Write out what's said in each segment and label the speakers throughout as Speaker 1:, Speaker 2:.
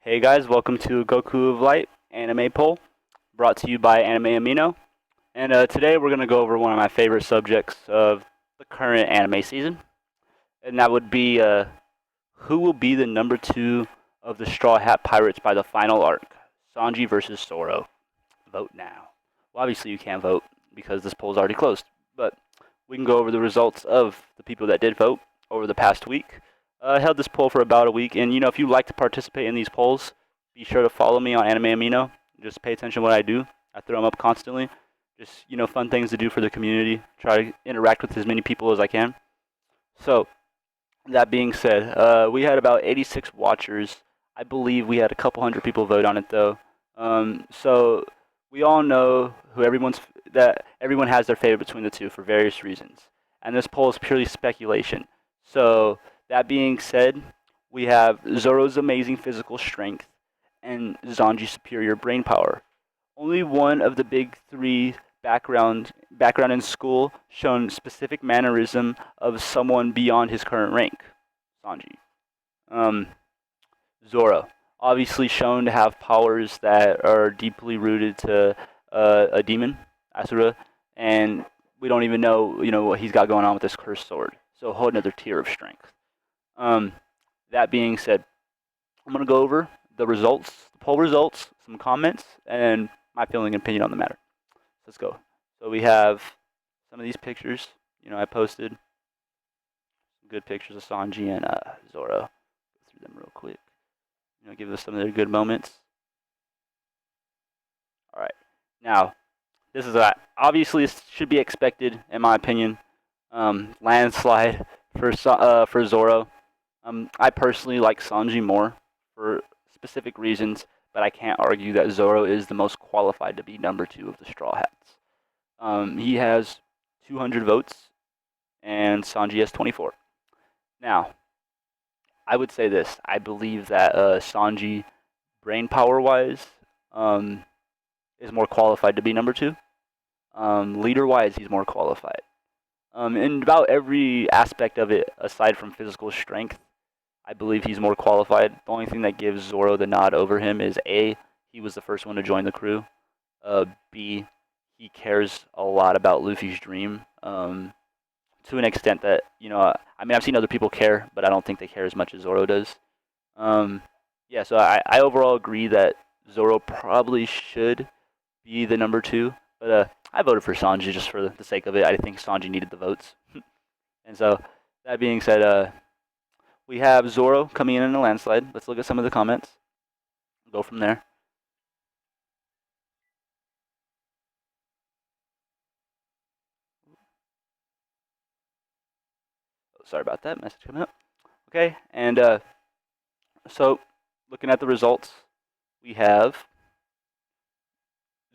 Speaker 1: Hey guys, welcome to Goku of Light anime poll, brought to you by Anime Amino. And today we're going to go over one of my favorite subjects of the current anime season, and that would be who will be the number two of the Straw Hat Pirates by the final arc, Sanji versus Zoro. Vote now. Well, obviously you can't vote because this poll is already closed, but we can go over the results of the people that did vote over the past week. I held this poll for about a week, and if you like to participate in these polls, be sure to follow me on Anime Amino. Just pay attention to what I do. I throw them up constantly. Just fun things to do for the community. Try to interact with as many people as I can. So, that being said, we had about 86 watchers. I believe we had a couple hundred people vote on it though. So we all know that everyone has their favorite between the two for various reasons, and this poll is purely speculation. So that being said, we have Zoro's amazing physical strength and Sanji's superior brain power. Only one of the big three background in school shown specific mannerism of someone beyond his current rank. Sanji. Um, Zoro. Obviously shown to have powers that are deeply rooted to a demon, Asura, and we don't even know, what he's got going on with this cursed sword. So a whole another tier of strength. That being said, I'm gonna go over the results, the poll results, some comments, and my feeling and opinion on the matter. Let's go. So we have some of these pictures. I posted some good pictures of Sanji and Zoro. Go through them real quick. Give us some of their good moments. All right. Now, this is obviously this should be expected, in my opinion. Landslide for Zoro. I personally like Sanji more for specific reasons, but I can't argue that Zoro is the most qualified to be number two of the Straw Hats. He has 200 votes, and Sanji has 24. Now, I would say this. I believe that Sanji, brain power-wise, is more qualified to be number two. Leader-wise, he's more qualified. In about every aspect of it, aside from physical strength, I believe he's more qualified. The only thing that gives Zoro the nod over him is A, he was the first one to join the crew. B, he cares a lot about Luffy's dream. To an extent that, I've seen other people care, but I don't think they care as much as Zoro does. Yeah, so I overall agree that Zoro probably should be the number two, but I voted for Sanji just for the sake of it. I think Sanji needed the votes. And so, that being said, we have Zoro coming in a landslide. Let's look at some of the comments. Go from there. Oh, sorry about that. Message coming up. Okay, and so looking at the results, we have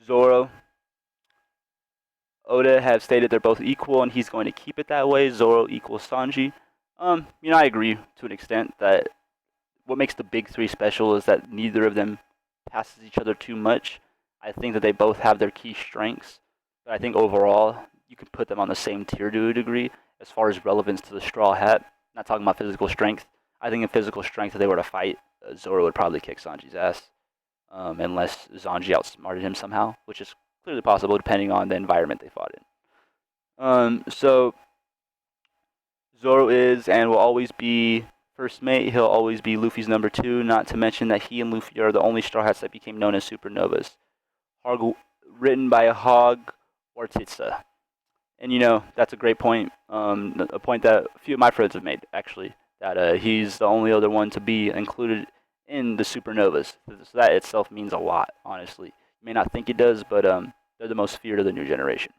Speaker 1: Zoro. Oda have stated they're both equal, and he's going to keep it that way. Zoro equals Sanji. I agree to an extent that what makes the big three special is that neither of them passes each other too much. I think that they both have their key strengths, but I think overall you can put them on the same tier to a degree as far as relevance to the Straw Hat. Not talking about physical strength. I think in physical strength, if they were to fight, Zoro would probably kick Sanji's ass, unless Sanji outsmarted him somehow, which is clearly possible depending on the environment they fought in. So Zoro is and will always be first mate. He'll always be Luffy's number two, not to mention that he and Luffy are the only Straw Hats that became known as supernovas. Written by Hog Ortitsa. And that's a great point, a point that a few of my friends have made, actually, that he's the only other one to be included in the supernovas. So that itself means a lot, honestly. You may not think it does, but they're the most feared of the new generation.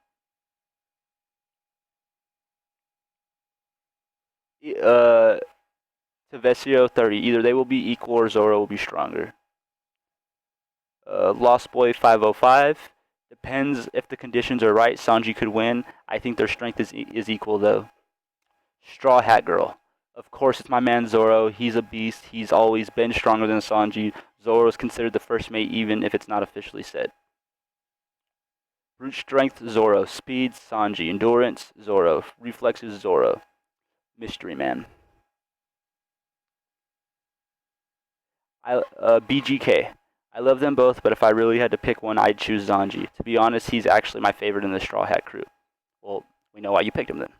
Speaker 1: Tavesio 30. Either they will be equal or Zoro will be stronger. Lost Boy 505. Depends if the conditions are right. Sanji could win. I think their strength is equal, though. Straw Hat Girl. Of course, it's my man Zoro. He's a beast. He's always been stronger than Sanji. Zoro is considered the first mate, even if it's not officially said. Brute Strength, Zoro. Speed, Sanji. Endurance, Zoro. Reflexes, Zoro. Mystery Man. BGK. I love them both, but if I really had to pick one, I'd choose Sanji. To be honest, he's actually my favorite in the Straw Hat crew. Well, we know why you picked him then.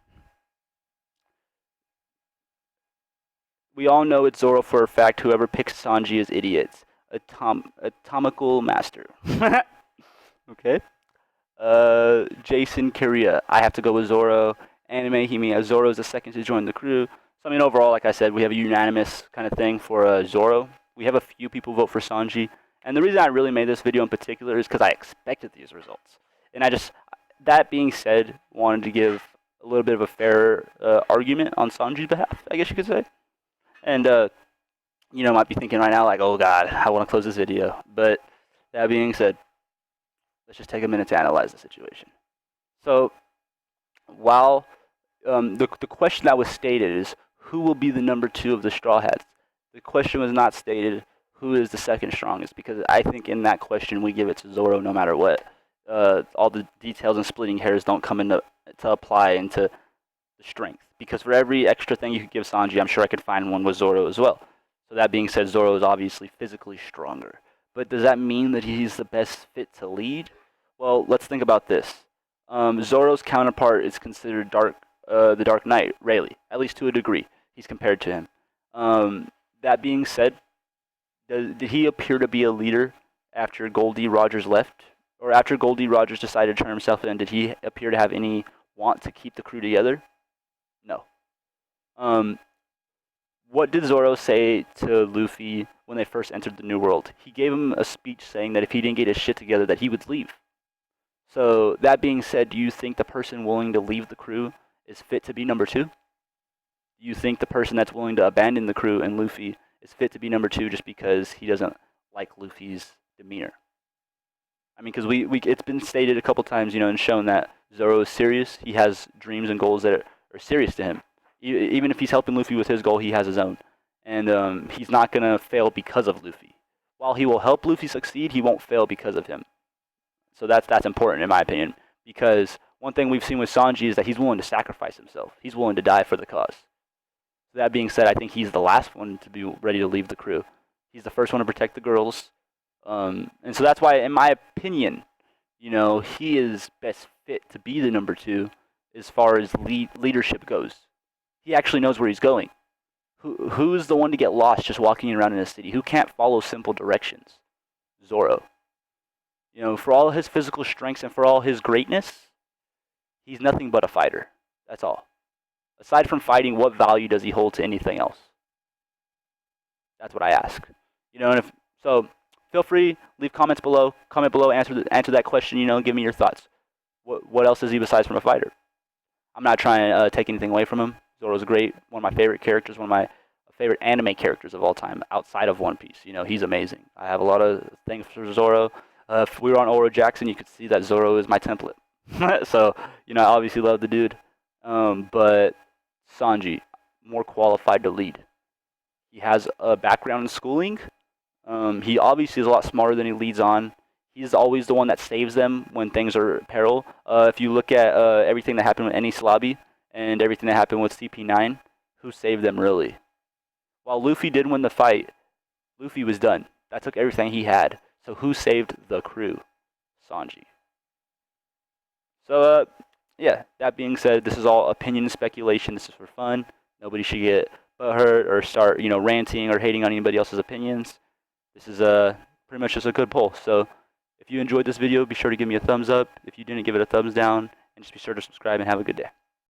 Speaker 1: We all know it's Zoro for a fact. Whoever picks Sanji is idiots. Atomical master. Okay. Jason Korea. I have to go with Zoro. Anime Himiya. Zoro is the second to join the crew. So, I mean, overall, like I said, we have a unanimous kind of thing for Zoro. We have a few people vote for Sanji. And the reason I really made this video in particular is because I expected these results. And I just, that being said, wanted to give a little bit of a fair argument on Sanji's behalf, I guess you could say. And, you know, might be thinking right now, like, oh God, I want to close this video. But that being said, let's just take a minute to analyze the situation. So, while the question that was stated is, who will be the number 2 of the Straw Hats? The question was not stated, who is the second strongest? Because I think in that question, we give it to Zoro no matter what. All the details and splitting hairs don't come into to apply into the strength. Because for every extra thing you could give Sanji, I'm sure I could find one with Zoro as well. So that being said, Zoro is obviously physically stronger. But does that mean that he's the best fit to lead? Well, let's think about this. Zoro's counterpart is considered the Dark Knight, Rayleigh, at least to a degree. He's compared to him. That being said, did he appear to be a leader after Goldie Rogers left? Or after Goldie Rogers decided to turn himself in, did he appear to have any want to keep the crew together? No. What did Zoro say to Luffy when they first entered the New World? He gave him a speech saying that if he didn't get his shit together, that he would leave. So, that being said, do you think the person willing to leave the crew is fit to be number 2? Do you think the person that's willing to abandon the crew and Luffy is fit to be number 2 just because he doesn't like Luffy's demeanor? I mean, because it's been stated a couple times, you know, and shown that Zoro is serious. He has dreams and goals that are serious to him. Even if he's helping Luffy with his goal, he has his own. And he's not going to fail because of Luffy. While he will help Luffy succeed, he won't fail because of him. So that's important in my opinion. Because one thing we've seen with Sanji is that he's willing to sacrifice himself. He's willing to die for the cause. So that being said, I think he's the last one to be ready to leave the crew. He's the first one to protect the girls. And so that's why, in my opinion, you know, he is best fit to be the number 2 as far as leadership goes. He actually knows where he's going. Who's the one to get lost just walking around in a city? Who can't follow simple directions? Zoro. You know, for all his physical strengths and for all his greatness, he's nothing but a fighter. That's all. Aside from fighting, what value does he hold to anything else? That's what I ask. You know, and if so, feel free, leave comments below. Comment below, answer that question. You know, give me your thoughts. What else is he besides from a fighter? I'm not trying to take anything away from him. Zoro's great, one of my favorite characters, one of my favorite anime characters of all time, outside of One Piece. You know, he's amazing. I have a lot of things for Zoro. If we were on Oro Jackson, you could see that Zoro is my template. So, you know, I obviously love the dude. But Sanji, more qualified to lead. He has a background in schooling. He obviously is a lot smarter than he leads on. He's always the one that saves them when things are peril. If you look at everything that happened with Enies Lobby and everything that happened with CP9, who saved them really? While Luffy did win the fight, Luffy was done. That took everything he had. So who saved the crew? Sanji. So, yeah, that being said, this is all opinion and speculation. This is for fun. Nobody should get hurt or start, you know, ranting or hating on anybody else's opinions. This is pretty much just a good poll. So if you enjoyed this video, be sure to give me a thumbs up. If you didn't, give it a thumbs down. And just be sure to subscribe and have a good day.